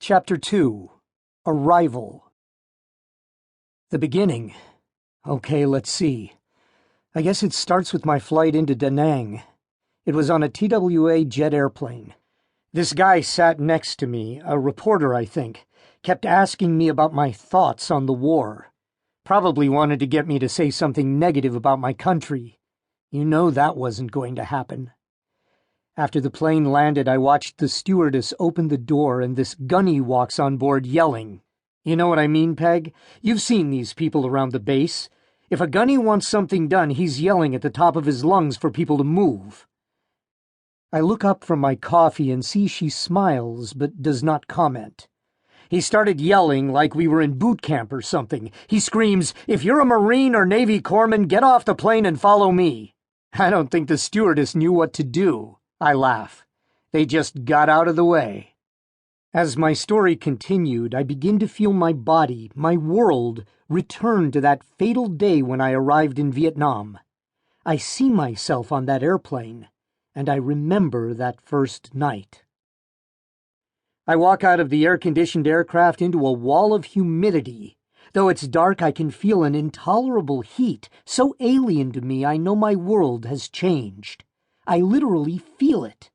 Chapter 2. Arrival. The beginning. Okay, let's see. I guess it starts with my flight into Da Nang. It was on a TWA jet airplane. This guy sat next to me, a reporter, I think, kept asking me about my thoughts on the war. Probably wanted to get me to say something negative about my country. You know that wasn't going to happen. After the plane landed, I watched the stewardess open the door and this gunny walks on board yelling. You know what I mean, Peg? You've seen these people around the base. If a gunny wants something done, he's yelling at the top of his lungs for people to move. I look up from my coffee and see she smiles but does not comment. He started yelling like we were in boot camp or something. He screams, "If you're a Marine or Navy corpsman, get off the plane and follow me." I don't think the stewardess knew what to do. I laugh. They just got out of the way. As my story continued, I begin to feel my body, my world, return to that fatal day when I arrived in Vietnam. I see myself on that airplane, and I remember that first night. I walk out of the air-conditioned aircraft into a wall of humidity. Though it's dark, I can feel an intolerable heat, so alien to me I know my world has changed. I literally feel it.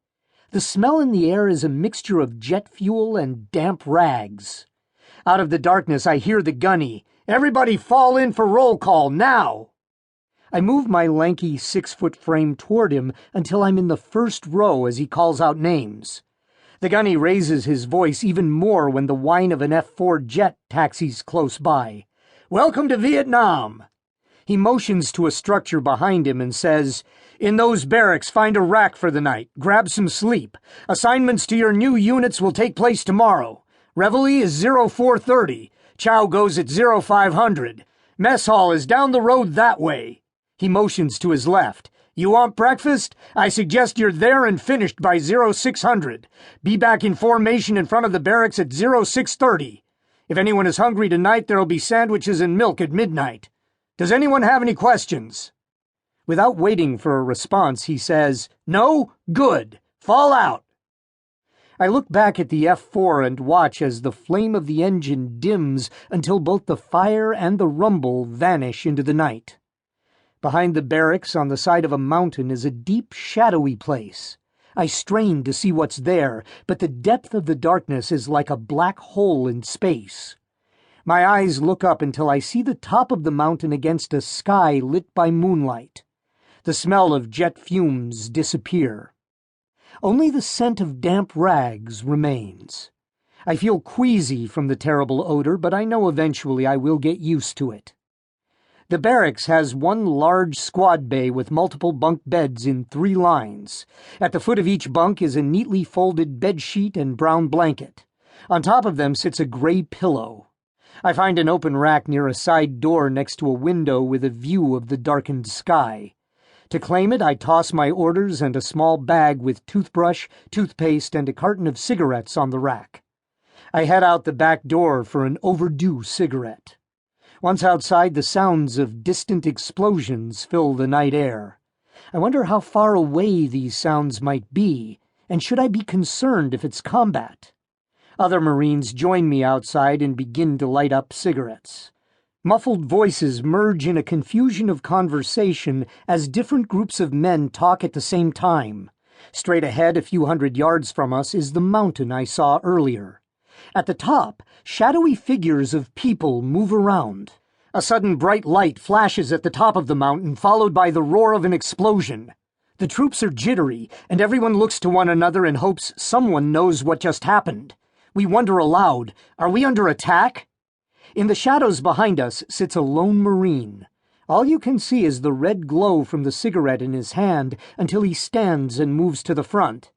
The smell in the air is a mixture of jet fuel and damp rags. Out of the darkness, I hear the gunny. "Everybody fall in for roll call, now!" I move my lanky 6-foot frame toward him until I'm in the first row as he calls out names. The gunny raises his voice even more when the whine of an F-4 jet taxis close by. "Welcome to Vietnam!" He motions to a structure behind him and says, "In those barracks, find a rack for the night. Grab some sleep. Assignments to your new units will take place tomorrow. Reveille is 0430. Chow goes at 0500. Mess hall is down the road that way." He motions to his left. "You want breakfast? I suggest you're there and finished by 0600. Be back in formation in front of the barracks at 0630. If anyone is hungry tonight, there'll be sandwiches and milk at midnight. Does anyone have any questions?" Without waiting for a response, he says, "No? Good. Fall out." I look back at the F-4 and watch as the flame of the engine dims until both the fire and the rumble vanish into the night. Behind the barracks on the side of a mountain is a deep, shadowy place. I strain to see what's there, but the depth of the darkness is like a black hole in space. My eyes look up until I see the top of the mountain against a sky lit by moonlight. The smell of jet fumes disappear. Only the scent of damp rags remains. I feel queasy from the terrible odor, but I know eventually I will get used to it. The barracks has one large squad bay with multiple bunk beds in 3 lines. At the foot of each bunk is a neatly folded bedsheet and brown blanket. On top of them sits a gray pillow. I find an open rack near a side door next to a window with a view of the darkened sky. To claim it, I toss my orders and a small bag with toothbrush, toothpaste, and a carton of cigarettes on the rack. I head out the back door for an overdue cigarette. Once outside, the sounds of distant explosions fill the night air. I wonder how far away these sounds might be, and should I be concerned if it's combat? Other Marines join me outside and begin to light up cigarettes. Muffled voices merge in a confusion of conversation as different groups of men talk at the same time. Straight ahead, a few hundred yards from us, is the mountain I saw earlier. At the top, shadowy figures of people move around. A sudden bright light flashes at the top of the mountain, followed by the roar of an explosion. The troops are jittery, and everyone looks to one another in hopes someone knows what just happened. We wonder aloud, are we under attack? In the shadows behind us sits a lone Marine. All you can see is the red glow from the cigarette in his hand until he stands and moves to the front.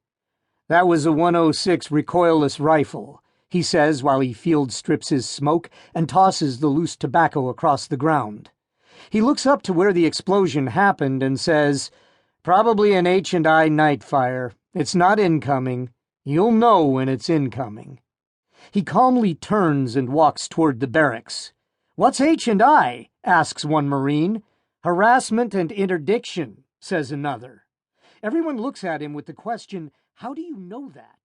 "That was a 106 recoilless rifle," he says while he field strips his smoke and tosses the loose tobacco across the ground. He looks up to where the explosion happened and says, "Probably an H&I night fire. It's not incoming. You'll know when it's incoming." He calmly turns and walks toward the barracks. "What's H&I?" asks one Marine. "Harassment and interdiction," says another. Everyone looks at him with the question, "How do you know that?"